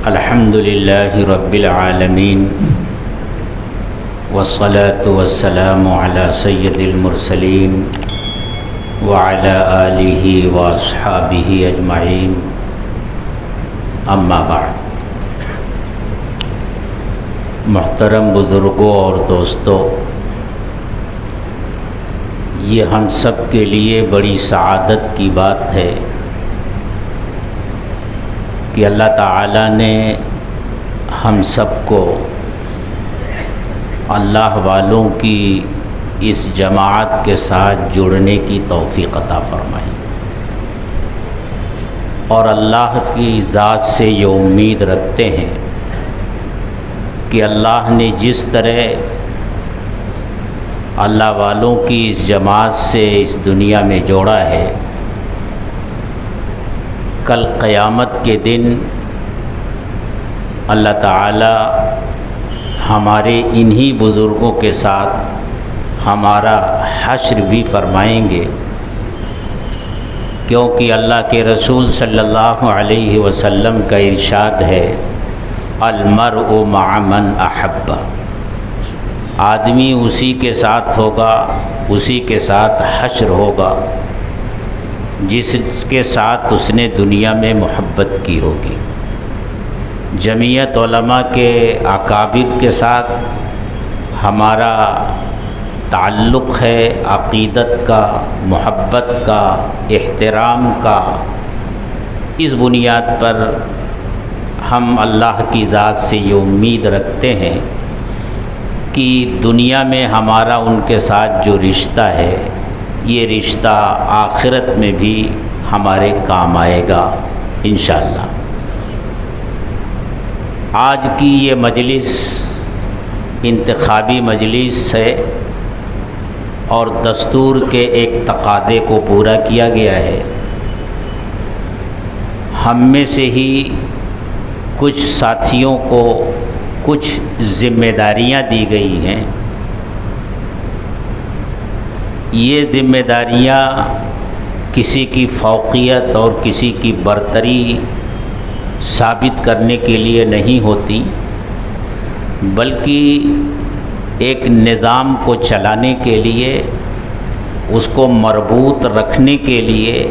الحمد للہ رب العالمین والصلاة والسلام علی سید المرسلین وعلی آلہ واصحابہ اجمعین، اما بعد۔ محترم بزرگوں اور دوستوں، یہ ہم سب کے لیے بڑی سعادت کی بات ہے کہ اللہ تعالیٰ نے ہم سب کو اللہ والوں کی اس جماعت کے ساتھ جڑنے کی توفیق عطا فرمائی، اور اللہ کی ذات سے یہ امید رکھتے ہیں کہ اللہ نے جس طرح اللہ والوں کی اس جماعت سے اس دنیا میں جوڑا ہے، کل قیامت کے دن اللہ تعالی ہمارے انہی بزرگوں کے ساتھ ہمارا حشر بھی فرمائیں گے، کیونکہ اللہ کے رسول صلی اللہ علیہ وسلم کا ارشاد ہے، المرء مع من احب، آدمی اسی کے ساتھ ہوگا، اسی کے ساتھ حشر ہوگا جس کے ساتھ اس نے دنیا میں محبت کی ہوگی۔ جمعیت علماء کے اکابر کے ساتھ ہمارا تعلق ہے عقیدت کا، محبت کا، احترام کا۔ اس بنیاد پر ہم اللہ کی ذات سے یہ امید رکھتے ہیں کہ دنیا میں ہمارا ان کے ساتھ جو رشتہ ہے، یہ رشتہ آخرت میں بھی ہمارے کام آئے گا انشاءاللہ۔ آج کی یہ مجلس انتخابی مجلس ہے اور دستور کے ایک تقاضے کو پورا کیا گیا ہے۔ ہم میں سے ہی کچھ ساتھیوں کو کچھ ذمہ داریاں دی گئی ہیں۔ یہ ذمہ داریاں کسی کی فوقیت اور کسی کی برتری ثابت کرنے کے لیے نہیں ہوتی، بلکہ ایک نظام کو چلانے کے لیے، اس کو مربوط رکھنے کے لیے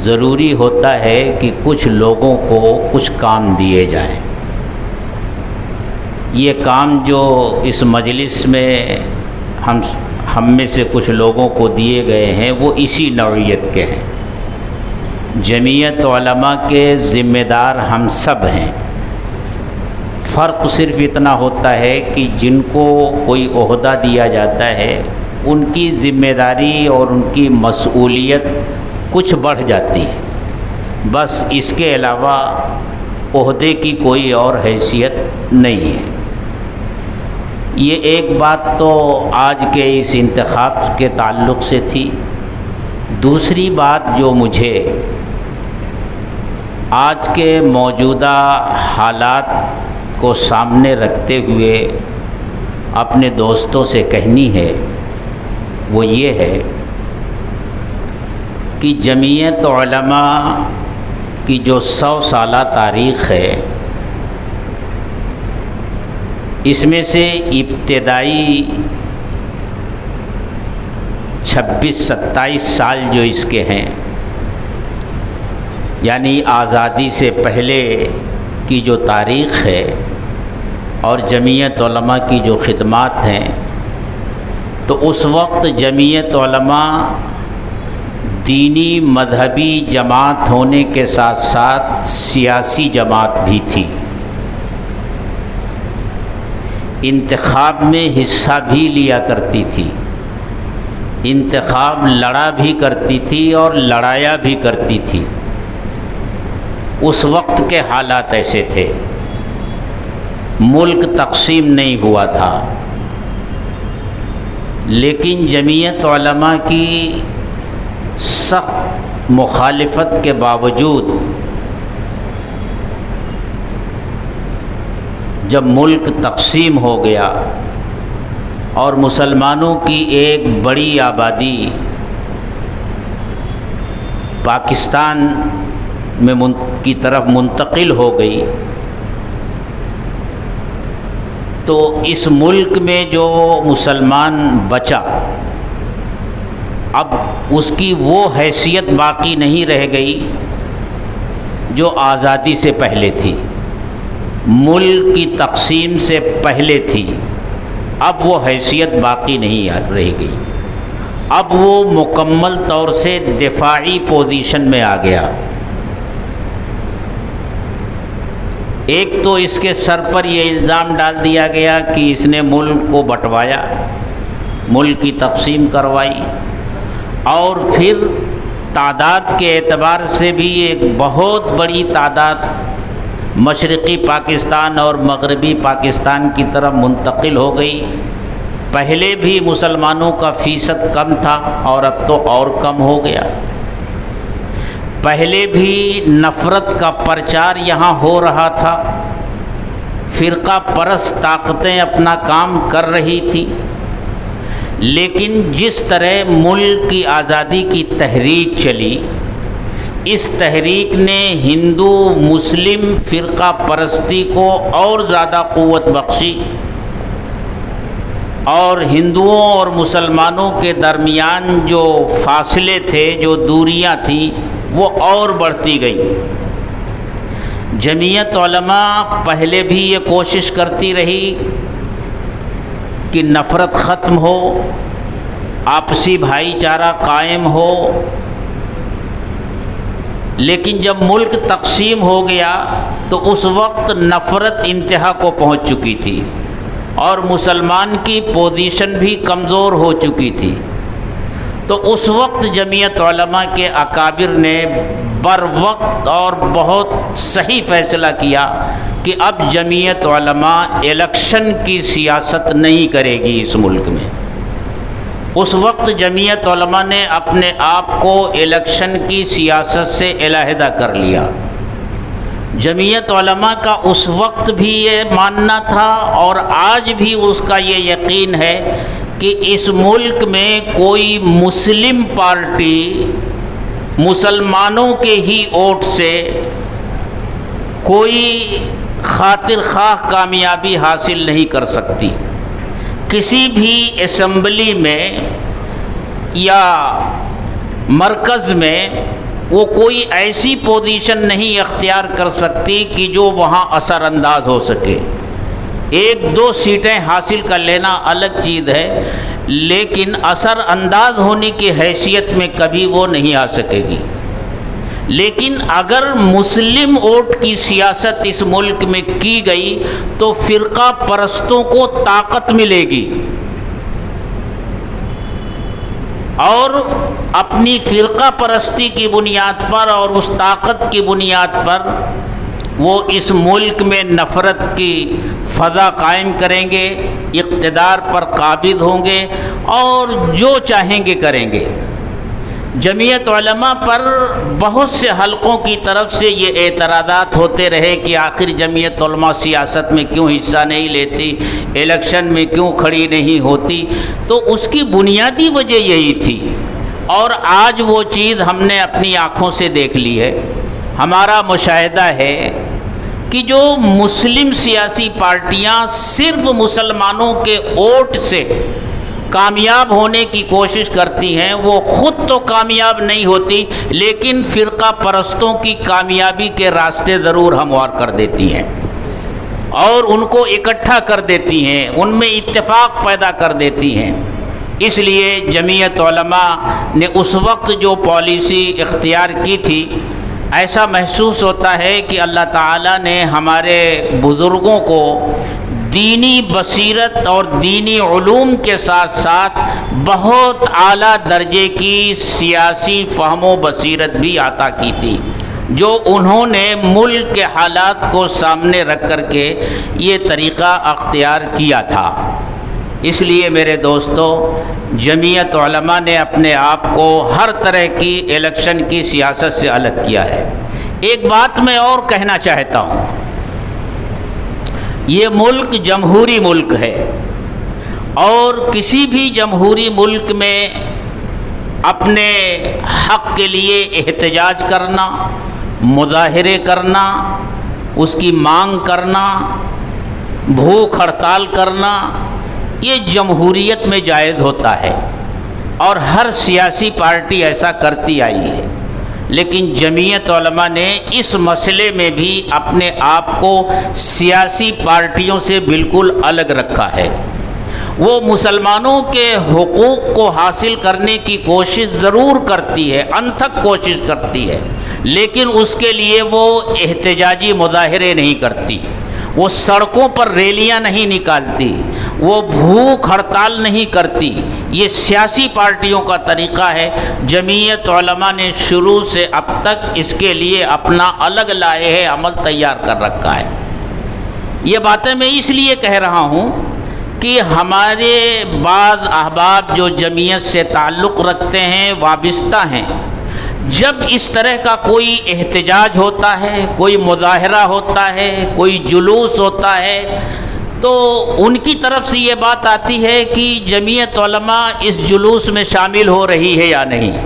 ضروری ہوتا ہے کہ کچھ لوگوں کو کچھ کام دیے جائیں۔ یہ کام جو اس مجلس میں ہم میں سے کچھ لوگوں کو دیے گئے ہیں، وہ اسی نوعیت کے ہیں۔ جمعیت علماء کے ذمہ دار ہم سب ہیں، فرق صرف اتنا ہوتا ہے کہ جن کو کوئی عہدہ دیا جاتا ہے ان کی ذمہ داری اور ان کی مسئولیت کچھ بڑھ جاتی ہے، بس اس کے علاوہ عہدے کی کوئی اور حیثیت نہیں ہے۔ یہ ایک بات تو آج کے اس انتخاب کے تعلق سے تھی۔ دوسری بات جو مجھے آج کے موجودہ حالات کو سامنے رکھتے ہوئے اپنے دوستوں سے کہنی ہے، وہ یہ ہے کہ جمعیت علماء کی جو 100 سالہ تاریخ ہے، اس میں سے ابتدائی 26-27 سال جو اس کے ہیں، یعنی آزادی سے پہلے کی جو تاریخ ہے اور جمعیت علماء کی جو خدمات ہیں، تو اس وقت جمعیت علماء دینی مذہبی جماعت ہونے کے ساتھ ساتھ سیاسی جماعت بھی تھی، انتخاب میں حصہ بھی لیا کرتی تھی، انتخاب لڑا بھی کرتی تھی اور لڑایا بھی کرتی تھی۔ اس وقت کے حالات ایسے تھے، ملک تقسیم نہیں ہوا تھا، لیکن جمعیت علماء کی سخت مخالفت کے باوجود جب ملک تقسیم ہو گیا اور مسلمانوں کی ایک بڑی آبادی پاکستان میں کی طرف منتقل ہو گئی، تو اس ملک میں جو مسلمان بچا اب اس کی وہ حیثیت باقی نہیں رہ گئی جو آزادی سے پہلے تھی، ملک کی تقسیم سے پہلے تھی۔ اب وہ حیثیت باقی نہیں رہ گئی، اب وہ مکمل طور سے دفاعی پوزیشن میں آ گیا۔ ایک تو اس کے سر پر یہ الزام ڈال دیا گیا کہ اس نے ملک کو بٹوایا، ملک کی تقسیم کروائی، اور پھر تعداد کے اعتبار سے بھی ایک بہت بڑی تعداد مشرقی پاکستان اور مغربی پاکستان کی طرف منتقل ہو گئی۔ پہلے بھی مسلمانوں کا فیصد کم تھا اور اب تو اور کم ہو گیا۔ پہلے بھی نفرت کا پرچار یہاں ہو رہا تھا، فرقہ پرست طاقتیں اپنا کام کر رہی تھیں، لیکن جس طرح ملک کی آزادی کی تحریک چلی، اس تحریک نے ہندو مسلم فرقہ پرستی کو اور زیادہ قوت بخشی، اور ہندوؤں اور مسلمانوں کے درمیان جو فاصلے تھے، جو دوریاں تھیں، وہ اور بڑھتی گئیں۔ جمعیت علماء پہلے بھی یہ کوشش کرتی رہی کہ نفرت ختم ہو، آپسی بھائی چارہ قائم ہو، لیکن جب ملک تقسیم ہو گیا تو اس وقت نفرت انتہا کو پہنچ چکی تھی اور مسلمان کی پوزیشن بھی کمزور ہو چکی تھی۔ تو اس وقت جمعیت علماء کے اکابر نے بر وقت اور بہت صحیح فیصلہ کیا کہ اب جمعیت علماء الیکشن کی سیاست نہیں کرے گی اس ملک میں۔ اس وقت جمعیت علماء نے اپنے آپ کو الیکشن کی سیاست سے علیحدہ کر لیا۔ جمعیت علماء کا اس وقت بھی یہ ماننا تھا اور آج بھی اس کا یہ یقین ہے کہ اس ملک میں کوئی مسلم پارٹی مسلمانوں کے ہی ووٹ سے کوئی خاطر خواہ کامیابی حاصل نہیں کر سکتی۔ کسی بھی اسمبلی میں یا مرکز میں وہ کوئی ایسی پوزیشن نہیں اختیار کر سکتی کہ جو وہاں اثر انداز ہو سکے۔ ایک دو سیٹیں حاصل کر لینا الگ چیز ہے، لیکن اثر انداز ہونے کی حیثیت میں کبھی وہ نہیں آ سکے گی۔ لیکن اگر مسلم ووٹ کی سیاست اس ملک میں کی گئی تو فرقہ پرستوں کو طاقت ملے گی، اور اپنی فرقہ پرستی کی بنیاد پر اور اس طاقت کی بنیاد پر وہ اس ملک میں نفرت کی فضا قائم کریں گے، اقتدار پر قابض ہوں گے اور جو چاہیں گے کریں گے۔ جمعیت علماء پر بہت سے حلقوں کی طرف سے یہ اعتراضات ہوتے رہے کہ آخر جمعیت علماء سیاست میں کیوں حصہ نہیں لیتی، الیکشن میں کیوں کھڑی نہیں ہوتی، تو اس کی بنیادی وجہ یہی تھی، اور آج وہ چیز ہم نے اپنی آنکھوں سے دیکھ لی ہے۔ ہمارا مشاہدہ ہے کہ جو مسلم سیاسی پارٹیاں صرف مسلمانوں کے ووٹ سے کامیاب ہونے کی کوشش کرتی ہیں، وہ خود تو کامیاب نہیں ہوتی، لیکن فرقہ پرستوں کی کامیابی کے راستے ضرور ہموار کر دیتی ہیں اور ان کو اکٹھا کر دیتی ہیں، ان میں اتفاق پیدا کر دیتی ہیں۔ اس لیے جمعیت علماء نے اس وقت جو پالیسی اختیار کی تھی، ایسا محسوس ہوتا ہے کہ اللہ تعالیٰ نے ہمارے بزرگوں کو دینی بصیرت اور دینی علوم کے ساتھ ساتھ بہت اعلیٰ درجے کی سیاسی فہم و بصیرت بھی عطا کی تھی، جو انہوں نے ملک کے حالات کو سامنے رکھ کر کے یہ طریقہ اختیار کیا تھا۔ اس لیے میرے دوستو، جمعیت علماء نے اپنے آپ کو ہر طرح کی الیکشن کی سیاست سے الگ کیا ہے۔ ایک بات میں اور کہنا چاہتا ہوں، یہ ملک جمہوری ملک ہے اور کسی بھی جمہوری ملک میں اپنے حق کے لیے احتجاج کرنا، مظاہرے کرنا، اس کی مانگ کرنا، بھوک ہڑتال کرنا، یہ جمہوریت میں جائز ہوتا ہے اور ہر سیاسی پارٹی ایسا کرتی آئی ہے۔ لیکن جمعیت علماء نے اس مسئلے میں بھی اپنے آپ کو سیاسی پارٹیوں سے بالکل الگ رکھا ہے۔ وہ مسلمانوں کے حقوق کو حاصل کرنے کی کوشش ضرور کرتی ہے، انتھک کوشش کرتی ہے، لیکن اس کے لیے وہ احتجاجی مظاہرے نہیں کرتی، وہ سڑکوں پر ریلیاں نہیں نکالتی، وہ بھوک ہڑتال نہیں کرتی۔ یہ سیاسی پارٹیوں کا طریقہ ہے۔ جمعیت علماء نے شروع سے اب تک اس کے لیے اپنا الگ لائحہ عمل تیار کر رکھا ہے۔ یہ باتیں میں اس لیے کہہ رہا ہوں کہ ہمارے بعض احباب جو جمعیت سے تعلق رکھتے ہیں، وابستہ ہیں، جب اس طرح کا کوئی احتجاج ہوتا ہے، کوئی مظاہرہ ہوتا ہے، کوئی جلوس ہوتا ہے، تو ان کی طرف سے یہ بات آتی ہے کہ جمعیت علماء اس جلوس میں شامل ہو رہی ہے یا نہیں،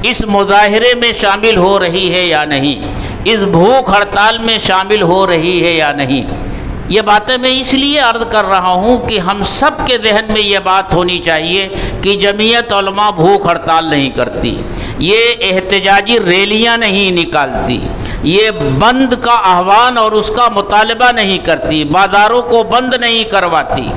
اس مظاہرے میں شامل ہو رہی ہے یا نہیں، اس بھوک ہڑتال میں شامل ہو رہی ہے یا نہیں۔ یہ باتیں میں اس لیے عرض کر رہا ہوں کہ ہم سب کے ذہن میں یہ بات ہونی چاہیے کہ جمعیت علماء بھوک ہڑتال نہیں کرتی، یہ احتجاجی ریلیاں نہیں نکالتی، یہ بند کا آہوان اور اس کا مطالبہ نہیں کرتی، بازاروں کو بند نہیں کرواتی،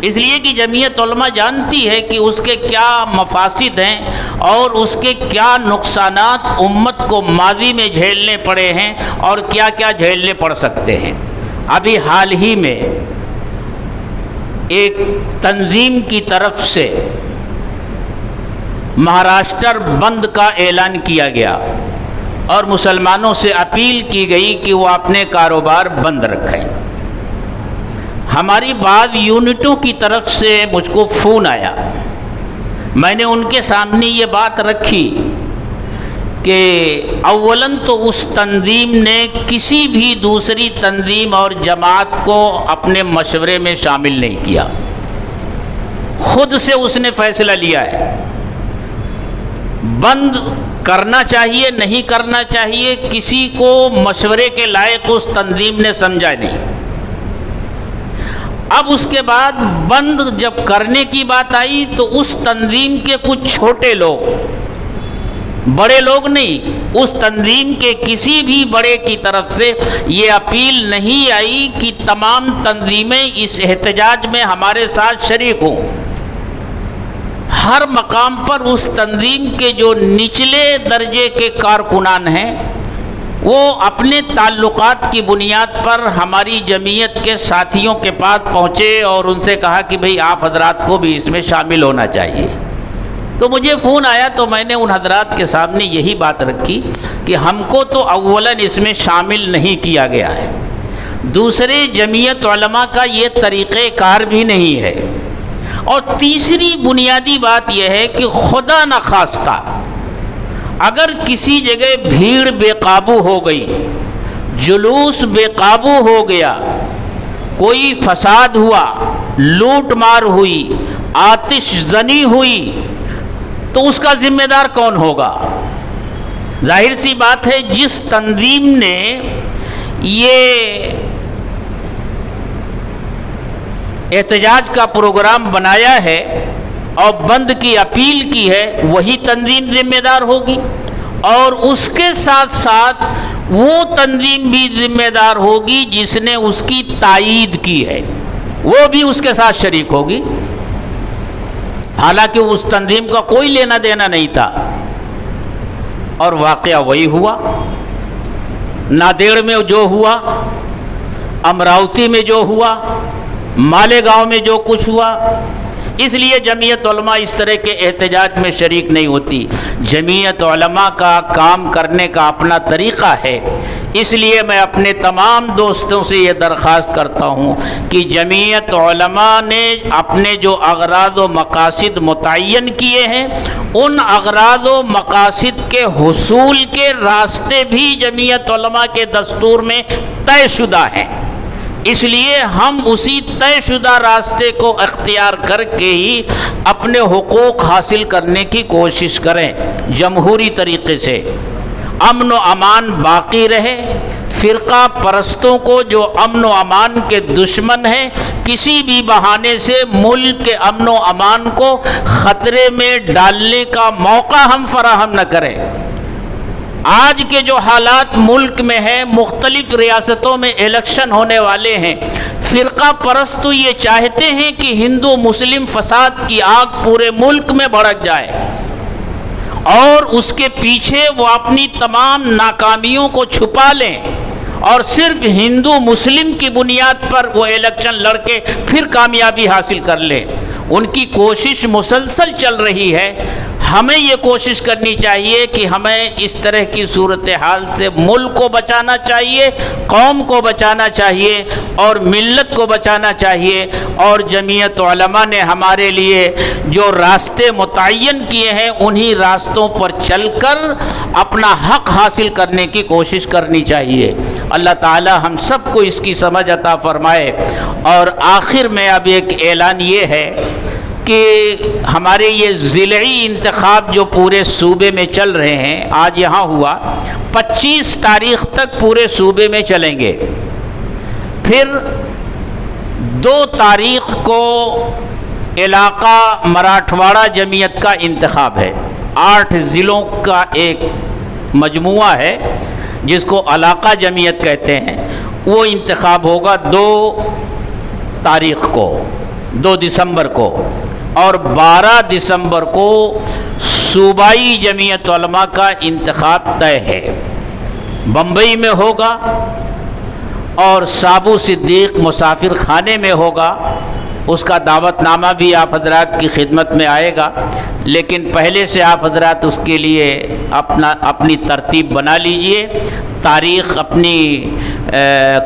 اس لیے کہ جمعیت علماء جانتی ہے کہ اس کے کیا مفاسد ہیں اور اس کے کیا نقصانات امت کو ماضی میں جھیلنے پڑے ہیں اور کیا کیا جھیلنے پڑ سکتے ہیں۔ ابھی حال ہی میں ایک تنظیم کی طرف سے مہاراشٹر بند کا اعلان کیا گیا اور مسلمانوں سے اپیل کی گئی کہ وہ اپنے کاروبار بند رکھیں۔ ہماری بعض یونٹوں کی طرف سے مجھ کو فون آیا، میں نے ان کے سامنے یہ بات رکھی کہ اولاً تو اس تنظیم نے کسی بھی دوسری تنظیم اور جماعت کو اپنے مشورے میں شامل نہیں کیا، خود سے اس نے فیصلہ لیا ہے۔ بند کرنا چاہیے نہیں کرنا چاہیے کسی کو مشورے کے لائق اس تنظیم نے سمجھا نہیں۔ اب اس کے بعد بند جب کرنے کی بات آئی تو اس تنظیم کے کچھ چھوٹے لوگ، بڑے لوگ نہیں، اس تنظیم کے کسی بھی بڑے کی طرف سے یہ اپیل نہیں آئی کہ تمام تنظیمیں اس احتجاج میں ہمارے ساتھ شریک ہوں۔ ہر مقام پر اس تنظیم کے جو نچلے درجے کے کارکنان ہیں وہ اپنے تعلقات کی بنیاد پر ہماری جمعیت کے ساتھیوں کے پاس پہنچے اور ان سے کہا کہ بھئی آپ حضرات کو بھی اس میں شامل ہونا چاہیے۔ تو مجھے فون آیا تو میں نے ان حضرات کے سامنے یہی بات رکھی کہ ہم کو تو اولاً اس میں شامل نہیں کیا گیا ہے، دوسرے جمعیت علماء کا یہ طریقہ کار بھی نہیں ہے، اور تیسری بنیادی بات یہ ہے کہ خدا نخواستہ اگر کسی جگہ بھیڑ بے قابو ہو گئی، جلوس بے قابو ہو گیا، کوئی فساد ہوا، لوٹ مار ہوئی، آتش زنی ہوئی، تو اس کا ذمہ دار کون ہوگا؟ ظاہر سی بات ہے جس تنظیم نے یہ احتجاج کا پروگرام بنایا ہے اور بند کی اپیل کی ہے وہی تنظیم ذمہ دار ہوگی، اور اس کے ساتھ ساتھ وہ تنظیم بھی ذمہ دار ہوگی جس نے اس کی تائید کی ہے، وہ بھی اس کے ساتھ شریک ہوگی، حالانکہ اس تنظیم کا کوئی لینا دینا نہیں تھا۔ اور واقعہ وہی ہوا، نادیڑ میں جو ہوا، امراوتی میں جو ہوا، مالیگاؤں میں جو کچھ ہوا۔ اس لیے جمعیت علماء اس طرح کے احتجاج میں شریک نہیں ہوتی۔ جمعیت علماء کا کام کرنے کا اپنا طریقہ ہے، اس لیے میں اپنے تمام دوستوں سے یہ درخواست کرتا ہوں کہ جمعیت علماء نے اپنے جو اغراض و مقاصد متعین کیے ہیں، ان اغراض و مقاصد کے حصول کے راستے بھی جمعیت علماء کے دستور میں طے شدہ ہیں۔ اس لیے ہم اسی طے شدہ راستے کو اختیار کر کے ہی اپنے حقوق حاصل کرنے کی کوشش کریں، جمہوری طریقے سے، امن و امان باقی رہے۔ فرقہ پرستوں کو جو امن و امان کے دشمن ہیں، کسی بھی بہانے سے ملک کے امن و امان کو خطرے میں ڈالنے کا موقع ہم فراہم نہ کریں۔ آج کے جو حالات ملک میں ہیں، مختلف ریاستوں میں الیکشن ہونے والے ہیں، فرقہ پرست تو یہ چاہتے ہیں کہ ہندو مسلم فساد کی آگ پورے ملک میں بھڑک جائے، اور اس کے پیچھے وہ اپنی تمام ناکامیوں کو چھپا لیں اور صرف ہندو مسلم کی بنیاد پر وہ الیکشن لڑ کے پھر کامیابی حاصل کر لیں۔ ان کی کوشش مسلسل چل رہی ہے۔ ہمیں یہ کوشش کرنی چاہیے کہ ہمیں اس طرح کی صورتحال سے ملک کو بچانا چاہیے، قوم کو بچانا چاہیے اور ملت کو بچانا چاہیے، اور جمعیت علماء نے ہمارے لیے جو راستے متعین کیے ہیں انہی راستوں پر چل کر اپنا حق حاصل کرنے کی کوشش کرنی چاہیے۔ اللہ تعالی ہم سب کو اس کی سمجھ عطا فرمائے۔ اور آخر میں اب ایک اعلان یہ ہے کہ ہمارے یہ ضلعی انتخاب جو پورے صوبے میں چل رہے ہیں، آج یہاں ہوا، 25 تاریخ تک پورے صوبے میں چلیں گے۔ پھر 2 تاریخ کو علاقہ مراٹھواڑہ جمعیت کا انتخاب ہے۔ 8 ضلعوں کا ایک مجموعہ ہے جس کو علاقہ جمعیت کہتے ہیں، وہ انتخاب ہوگا 2 تاریخ کو، 2 دسمبر کو، اور 12 دسمبر کو صوبائی جمعیت علماء کا انتخاب طے ہے۔ بمبئی میں ہوگا اور سابو صدیق مسافر خانے میں ہوگا۔ اس کا دعوت نامہ بھی آپ حضرات کی خدمت میں آئے گا، لیکن پہلے سے آپ حضرات اس کے لیے اپنی ترتیب بنا لیجئے، تاریخ اپنی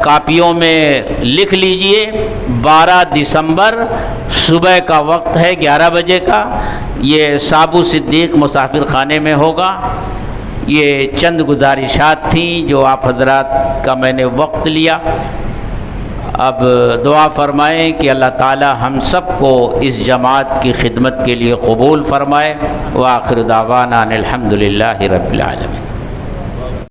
کاپیوں میں لکھ لیجئے۔ 12 دسمبر صبح کا وقت ہے 11 بجے کا، یہ سابو صدیق مسافر خانے میں ہوگا۔ یہ چند گزارشات تھیں جو آپ حضرات کا میں نے وقت لیا۔ اب دعا فرمائیں کہ اللہ تعالی ہم سب کو اس جماعت کی خدمت کے لیے قبول فرمائے۔ وآخر دعوانا ان الحمد للہ رب العالمین۔